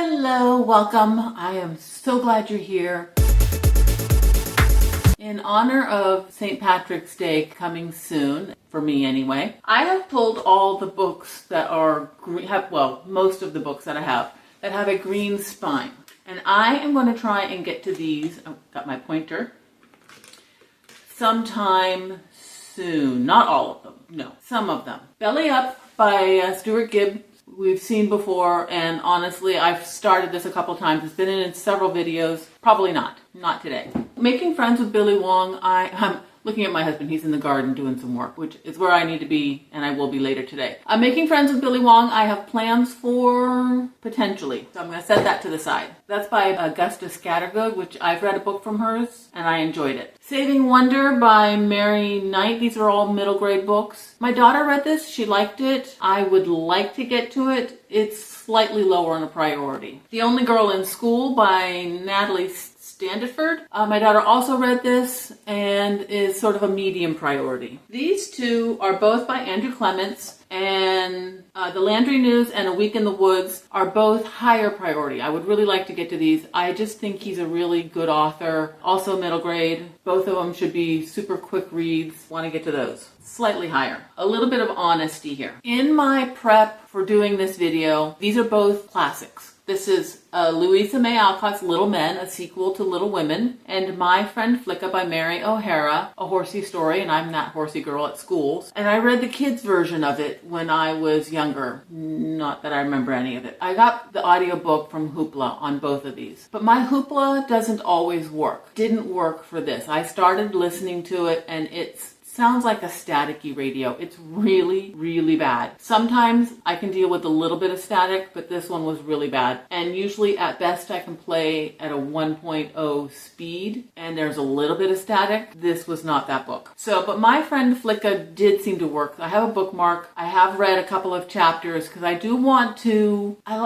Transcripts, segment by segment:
Hello, welcome. I am so glad you're here. In honor of St. Patrick's Day coming soon, for me anyway, I have pulled all the books that are most of the books that I have that have a green spine. And I am going to try and get to these, got my pointer, sometime soon. Not all of them, no, some of them. Belly Up by Stuart Gibb. We've seen before, and honestly, I've started this a couple times. It's been in several videos. Probably not today. Making Friends with Billy Wong. I'm looking at my husband. He's in the garden doing some work, which is where I need to be, and I will be later today. Making Friends with Billy Wong, I have plans for potentially. So I'm going to set that to the side. That's by Augusta Scattergood, which I've read a book from hers, and I enjoyed it. Saving Wonder by Mary Knight. These are all middle grade books. My daughter read this. She liked it. I would like to get to it. It's slightly lower on a priority. The Only Girl in School by Natalie Standiford. My daughter also read this and is sort of a medium priority. These two are both by Andrew Clements, and The Landry News and A Week in the Woods are both higher priority. I would really like to get to these. I just think he's a really good author, also middle grade. Both of them should be super quick reads. Want to get to those. Slightly higher. A little bit of honesty here. In my prep for doing this video, these are both classics. This is Louisa May Alcott's Little Men, a sequel to Little Women, and My Friend Flicka by Mary O'Hara, a horsey story, and I'm that horsey girl at schools. And I read the kids' version of it when I was younger. Not that I remember any of it. I got the audiobook from Hoopla on both of these. But my Hoopla doesn't always work. Didn't work for this. I started listening to it, and sounds like a staticky radio. It's really, really bad. Sometimes I can deal with a little bit of static, but this one was really bad. And usually at best I can play at a 1.0 speed, and there's a little bit of static. This was not that book. But My Friend Flicka did seem to work. I have a bookmark. I have read a couple of chapters because I do want to, I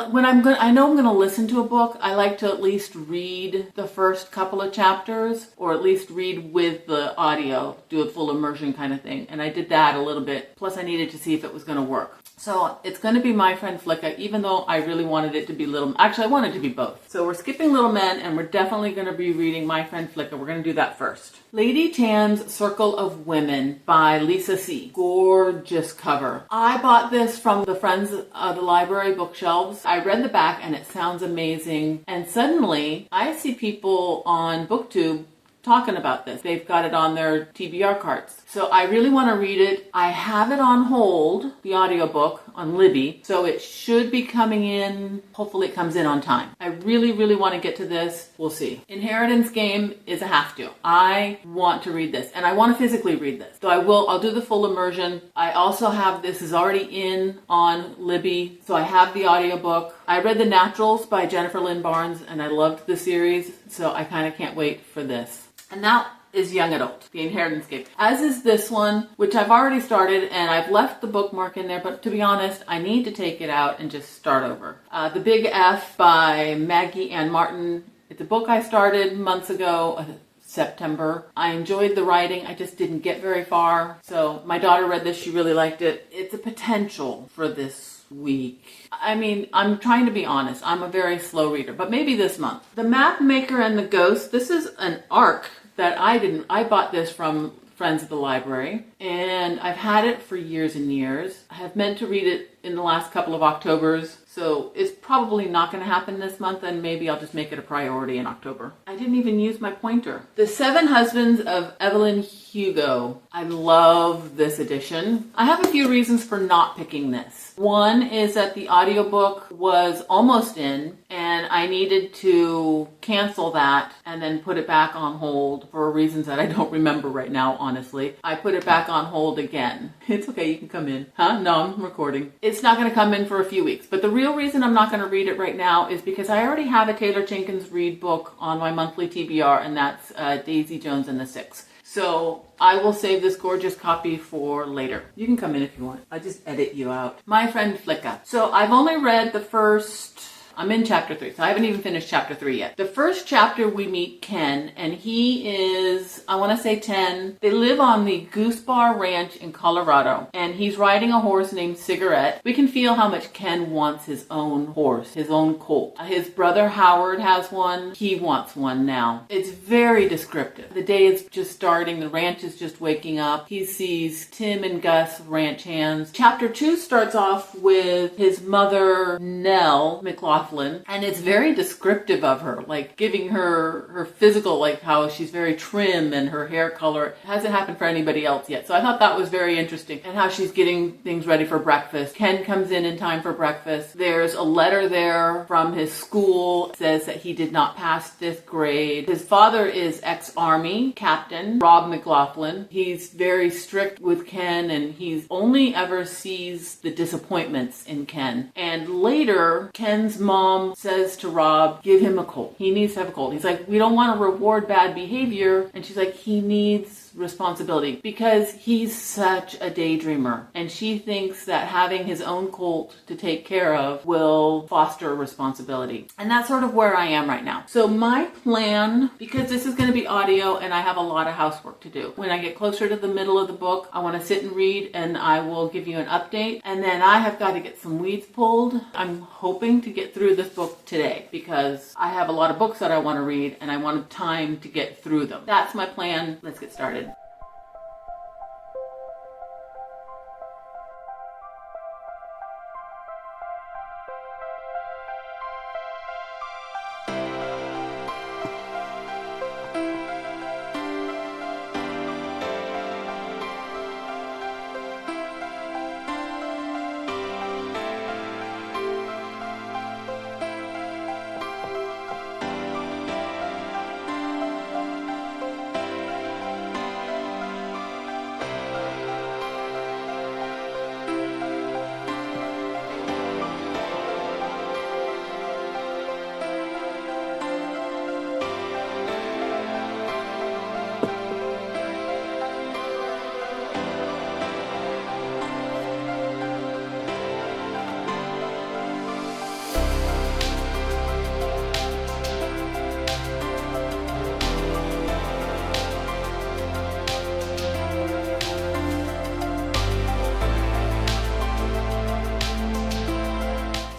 know I'm going to listen to a book, I like to at least read the first couple of chapters, or at least read with the audio, do a full immersion kind of thing. And I did that a little bit. Plus I needed to see if it was going to work. So it's going to be My Friend Flicka, even though I really wanted it to be I wanted it to be both. So we're skipping Little Men, and we're definitely going to be reading My Friend Flicka. We're going to do that first. Lady Tan's Circle of Women by Lisa C. Gorgeous cover. I bought this from the Friends of the Library bookshelves. I read the back and it sounds amazing. And suddenly I see people on BookTube talking about this. They've got it on their TBR carts. So I really want to read it. I have it on hold, the audiobook, on Libby. So it should be coming in. Hopefully it comes in on time. I really, really want to get to this. We'll see. Inheritance Game is a have to. I want to read this, and I want to physically read this. So I'll do the full immersion. I also have, this is already in on Libby. So I have the audiobook. I read The Naturals by Jennifer Lynn Barnes, and I loved the series. So I kind of can't wait for this. And that is young adult, The Inheritance Game. As is this one, which I've already started, and I've left the bookmark in there, but to be honest, I need to take it out and just start over. The Big F by Maggie Ann Martin. It's a book I started months ago, September. I enjoyed the writing. I just didn't get very far. So my daughter read this. She really liked it. It's a potential for this week. I mean, I'm trying to be honest. I'm a very slow reader, but maybe this month. The Map Maker and the Ghost. This is an ARC that I bought this from Friends of the Library, and I've had it for years and years. I have meant to read it in the last couple of Octobers, so it's probably not going to happen this month, and maybe I'll just make it a priority in October. I didn't even use my pointer. The Seven Husbands of Evelyn Hugo. I love this edition. I have a few reasons for not picking this. One is that the audiobook was almost in, and I needed to cancel that and then put it back on hold for reasons that I don't remember right now, honestly. I put it back on hold again. It's okay, you can come in. Huh? No, I'm recording. It's not going to come in for a few weeks, but the real reason I'm not going to read it right now is because I already have a Taylor Jenkins Reid book on my monthly TBR, and that's Daisy Jones and the Six. So I will save this gorgeous copy for later. You can come in if you want. I'll just edit you out. My Friend Flicka. So I've only read the first I'm in chapter 3, so I haven't even finished chapter 3 yet. The first chapter we meet Ken, and he is, I want to say 10. They live on the Goose Bar Ranch in Colorado, and he's riding a horse named Cigarette. We can feel how much Ken wants his own horse, his own colt. His brother Howard has one. He wants one now. It's very descriptive. The day is just starting. The ranch is just waking up. He sees Tim and Gus, ranch hands. Chapter 2 starts off with his mother, Nell McLaughlin, and it's very descriptive of her, like giving her physical, like how she's very trim and her hair color. It hasn't happened for anybody else yet. So I thought that was very interesting. And how she's getting things ready for breakfast. Ken comes in time for breakfast. There's a letter there from his school. It says that he did not pass 5th grade. His father is ex-Army Captain Rob McLaughlin. He's very strict with Ken, and he's only ever sees the disappointments in Ken. And later, Ken's mom says to Rob, give him a colt. He needs to have a colt. He's like, we don't want to reward bad behavior. And she's like, he needs responsibility because he's such a daydreamer, and she thinks that having his own colt to take care of will foster responsibility. And that's sort of where I am right now. So my plan, because this is going to be audio and I have a lot of housework to do, when I get closer to the middle of the book, I want to sit and read, and I will give you an update. And then I have got to get some weeds pulled. I'm hoping to get through this book today because I have a lot of books that I want to read and I want time to get through them. That's my plan. Let's get started.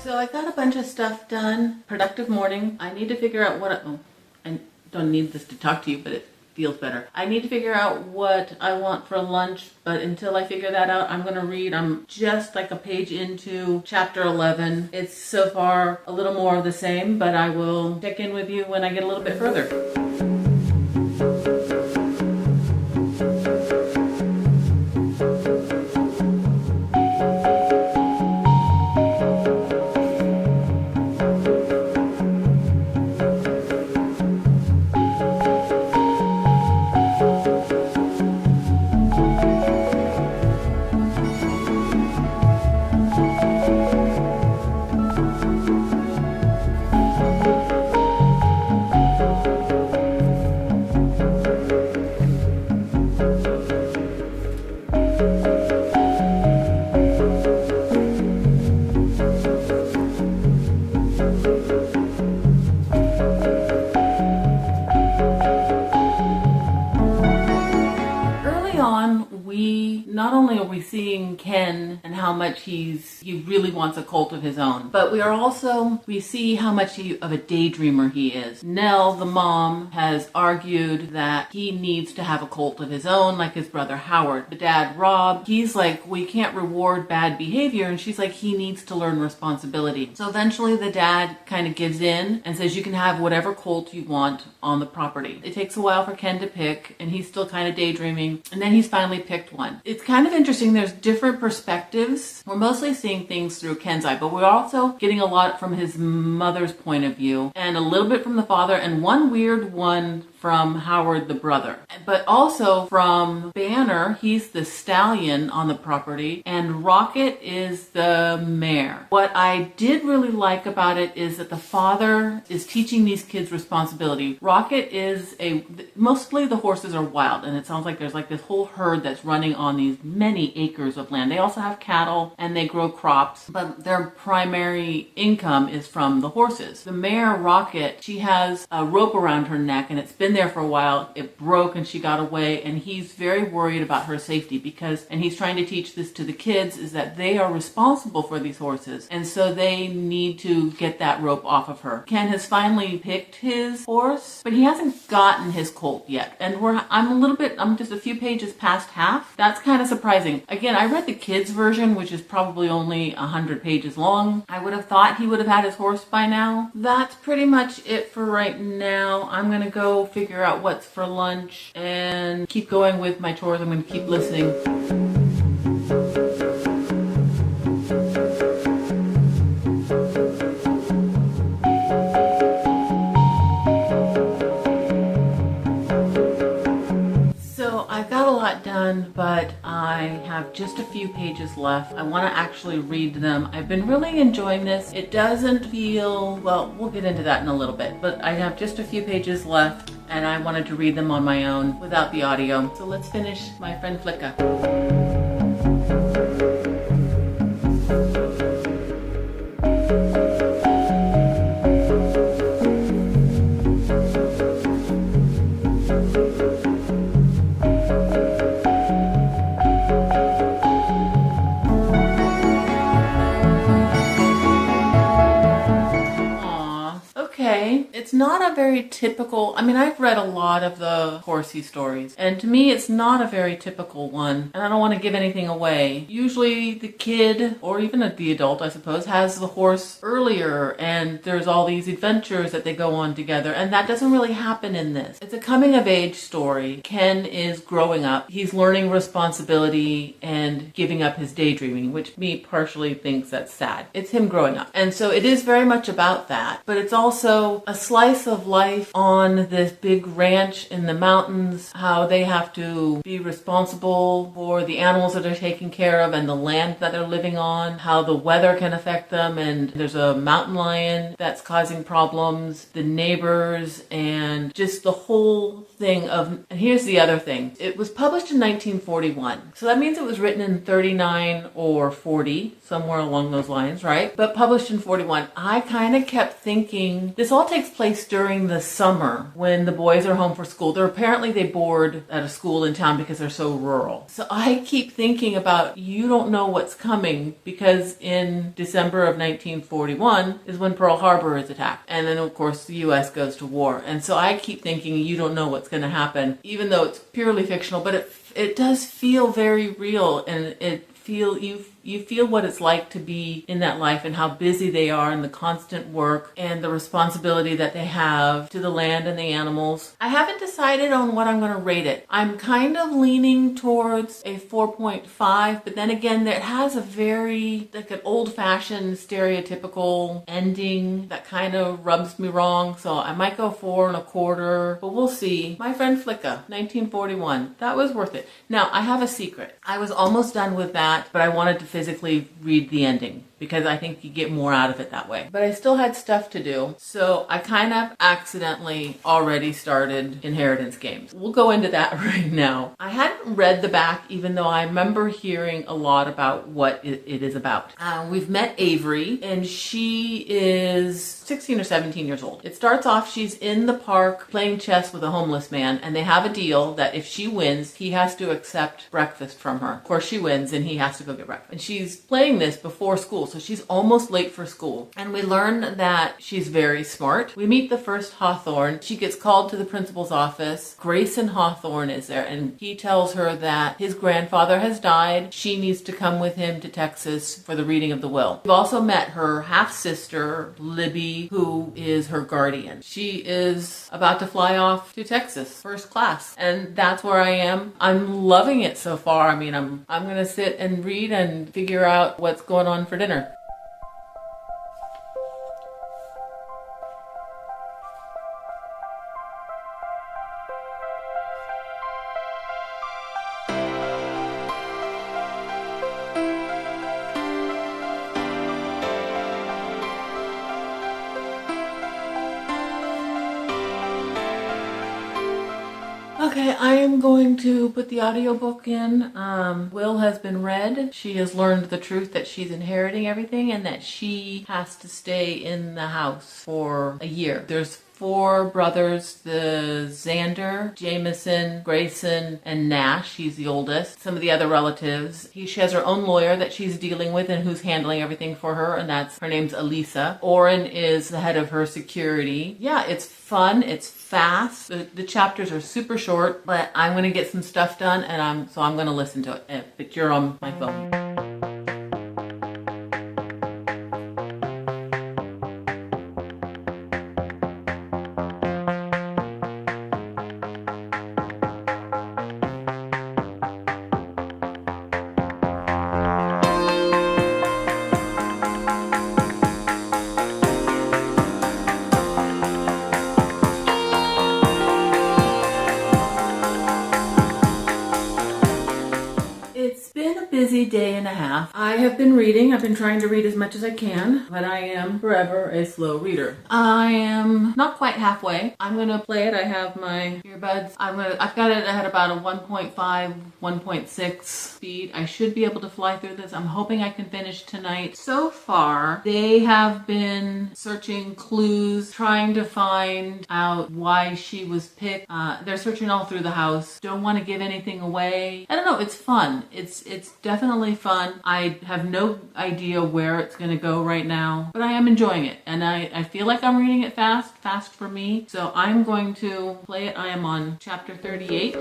So I got a bunch of stuff done. Productive morning. I need to figure out I don't need this to talk to you, but it feels better. I need to figure out what I want for lunch, but until I figure that out, I'm going to read. I'm just like a page into chapter 11. It's so far a little more of the same, but I will check in with you when I get a little bit further. Not only are we seeing Ken and how much he really wants a colt of his own, but we see how much of a daydreamer he is. Nell, the mom, has argued that he needs to have a colt of his own, like his brother Howard. The dad, Rob, he's like, we can't reward bad behavior, and she's like, he needs to learn responsibility. So eventually the dad kind of gives in and says, you can have whatever colt you want on the property. It takes a while for Ken to pick, and he's still kind of daydreaming, and then he's finally picked one. It's kind of interesting. There's different perspectives. We're mostly seeing things through Ken's eye, but we're also getting a lot from his mother's point of view and a little bit from the father, and one weird one from Howard the brother, but also from Banner. He's the stallion on the property, and Rocket is the mare. What I did really like about it is that the father is teaching these kids responsibility. Rocket is mostly the horses are wild, and it sounds like there's like this whole herd that's running on these many acres acres of land. They also have cattle and they grow crops, but their primary income is from the horses. The mare Rocket, she has a rope around her neck and it's been there for a while. It broke and she got away, and he's very worried about her safety because, and he's trying to teach this to the kids, is that they are responsible for these horses, and so they need to get that rope off of her. Ken has finally picked his horse, but he hasn't gotten his colt yet, and I'm just a few pages past half. That's kind of surprising. Again, I read the kids version, which is probably only 100 pages long. I would have thought he would have had his horse by now. That's pretty much it for right now. I'm gonna go figure out what's for lunch and keep going with my chores. I'm gonna keep listening. Done, but I have just a few pages left. I want to actually read them. I've been really enjoying this. It doesn't feel, well, we'll get into that in a little bit, but I have just a few pages left and I wanted to read them on my own without the audio. So let's finish My Friend Flicka. It's not a very typical, I've read a lot of the horsey stories, and to me it's not a very typical one, and I don't want to give anything away. Usually the kid, or even the adult I suppose, has the horse earlier, and there's all these adventures that they go on together, and that doesn't really happen in this. It's a coming of age story. Ken is growing up. He's learning responsibility and giving up his daydreaming, which me partially thinks that's sad. It's him growing up. And so it is very much about that, but it's also a slice of life on this big ranch in the mountains, how they have to be responsible for the animals that they're taking care of and the land that they're living on, how the weather can affect them, and there's a mountain lion that's causing problems, the neighbors, and just the whole thing of, and here's the other thing. It was published in 1941, so that means it was written in 39 or 40, somewhere along those lines, right? But published in 41. I kind of kept thinking, this all takes place during the summer when the boys are home for school. They board at a school in town because they're so rural. So I keep thinking about, you don't know what's coming, because in December of 1941 is when Pearl Harbor is attacked. And then of course the US goes to war. And so I keep thinking, you don't know what's going to happen, even though it's purely fictional, but it does feel very real, and you feel what it's like to be in that life and how busy they are and the constant work and the responsibility that they have to the land and the animals. I haven't decided on what I'm going to rate it. I'm kind of leaning towards a 4.5, but then again, it has a very, like, an old-fashioned stereotypical ending that kind of rubs me wrong, so I might go 4.25, but we'll see. My Friend Flicka, 1941. That was worth it. Now, I have a secret. I was almost done with that, but I wanted to physically read the ending because I think you get more out of it that way. But I still had stuff to do, so I kind of accidentally already started Inheritance Games. We'll go into that right now. I hadn't read the back, even though I remember hearing a lot about what it is about. We've met Avery, and she is 16 or 17 years old. It starts off, she's in the park playing chess with a homeless man, and they have a deal that if she wins, he has to accept breakfast from her. Of course, she wins, and he has to go get breakfast. And she's playing this before school, so she's almost late for school. And we learn that she's very smart. We meet the first Hawthorne. She gets called to the principal's office. Grayson Hawthorne is there, and he tells her that his grandfather has died. She needs to come with him to Texas for the reading of the will. We've also met her half-sister, Libby, who is her guardian. She is about to fly off to Texas, first class. And that's where I am. I'm loving it so far. I'm going to sit and read and figure out what's going on for dinner. Okay, I am going to put the audiobook in. Will has been read. She has learned the truth that she's inheriting everything and that she has to stay in the house for a year. There's 4 brothers, the Xander, Jameson, Grayson, and Nash. He's the oldest. Some of the other relatives. She has her own lawyer that she's dealing with and who's handling everything for her, and her name's Elisa. Oren is the head of her security. Yeah, it's fun. It's fast. The chapters are super short, but I'm going to get some stuff done, and I'm going to listen to it. But you're on my phone. Busy day and a half. I have been reading. I've been trying to read as much as I can, but I am forever a slow reader. I am not quite halfway. I'm gonna play it. I have my earbuds. I've got it at about a 1.5, 1.6 speed. I should be able to fly through this. I'm hoping I can finish tonight. So far, they have been searching clues, trying to find out why she was picked. They're searching all through the house. Don't want to give anything away. I don't know. It's fun. It's definitely fun. I have no idea where it's going to go right now, but I am enjoying it, and I feel like I'm reading it fast for me. So I'm going to play it. I am on chapter 38.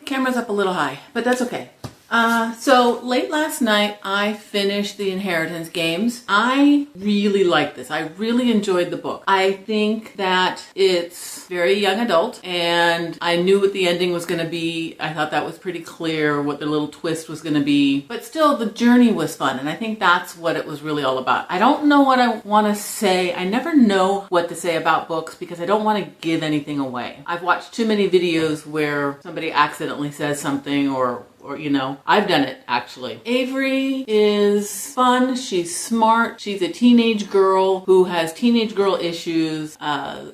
Camera's up a little high, but that's okay. So late last night, I finished the Inheritance Games. I really liked this. I really enjoyed the book. I think that it's very young adult, and I knew what the ending was going to be. I thought that was pretty clear what the little twist was going to be, but still the journey was fun, and I think that's what it was really all about. I don't know what I want to say. I never know what to say about books because I don't want to give anything away. I've watched too many videos where somebody accidentally says something or I've done it actually. Avery is fun. She's smart. She's a teenage girl who has teenage girl issues,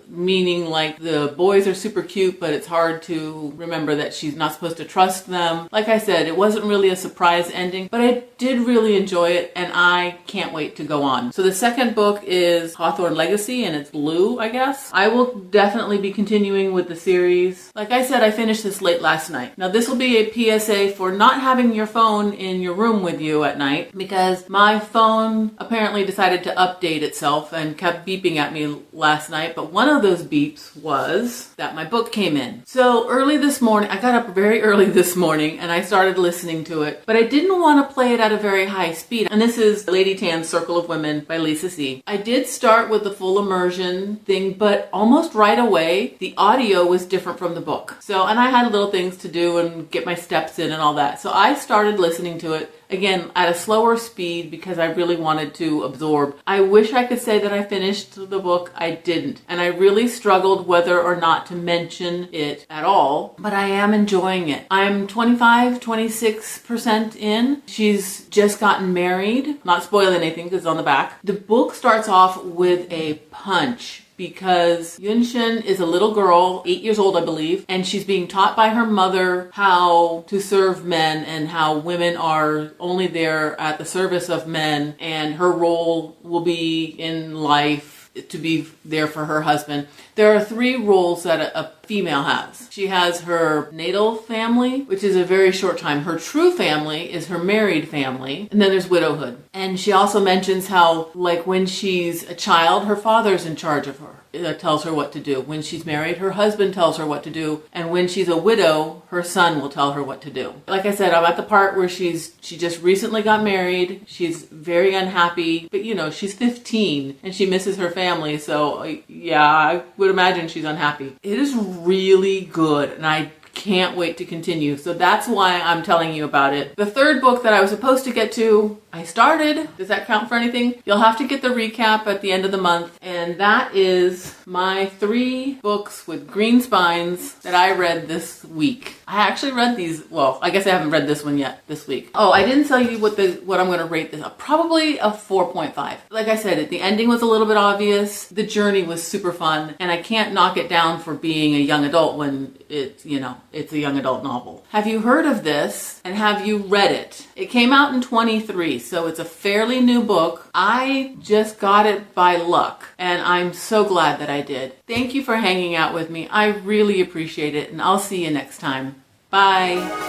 meaning like the boys are super cute, but it's hard to remember that she's not supposed to trust them. Like I said, it wasn't really a surprise ending, but I did really enjoy it, and I can't wait to go on. So the second book is Hawthorne Legacy, and it's blue, I guess. I will definitely be continuing with the series. Like I said, I finished this late last night. Now this will be a PSA for not having your phone in your room with you at night, because my phone apparently decided to update itself and kept beeping at me last night, but one of those beeps was that my book came in. So early this morning, I got up very early this morning and I started listening to it, but I didn't want to play it at a very high speed. And this is Lady Tan's Circle of Women by Lisa C. I did start with the full immersion thing, but almost right away, the audio was different from the book. So, and I had little things to do and get my steps in and all that. So I started listening to it again at a slower speed because I really wanted to absorb. I wish I could say that I finished the book. I didn't. And I really struggled whether or not to mention it at all, but I am enjoying it. I'm 26% in. She's just gotten married. Not spoiling anything because it's on the back. The book starts off with a punch, because Yunshin is a little girl, 8 years old, I believe, and she's being taught by her mother how to serve men and how women are only there at the service of men, and her role will be in life to be there for her husband. There are 3 roles that a female has. She has her natal family, which is a very short time. Her true family is her married family, and then there's widowhood. And she also mentions how, like, when she's a child, her father's in charge of her. tells her what to do. When she's married, her husband tells her what to do. And when she's a widow, her son will tell her what to do. Like I said, I'm at the part where she just recently got married. She's very unhappy, but you know, she's 15 and she misses her family. So yeah, I would imagine she's unhappy. It is really good, and I can't wait to continue. So that's why I'm telling you about it. The third book that I was supposed to get to, I started. Does that count for anything? You'll have to get the recap at the end of the month. And that is my 3 books with green spines that I read this week. I actually read these, well, I guess I haven't read this one yet this week. Oh, I didn't tell you what I'm going to rate this. Probably a 4.5. Like I said, the ending was a little bit obvious. The journey was super fun, and I can't knock it down for being a young adult when it's, you know, it's a young adult novel. Have you heard of this, and have you read it? It came out in 23, so it's a fairly new book. I just got it by luck, and I'm so glad that I did. Thank you for hanging out with me. I really appreciate it, and I'll see you next time. Bye.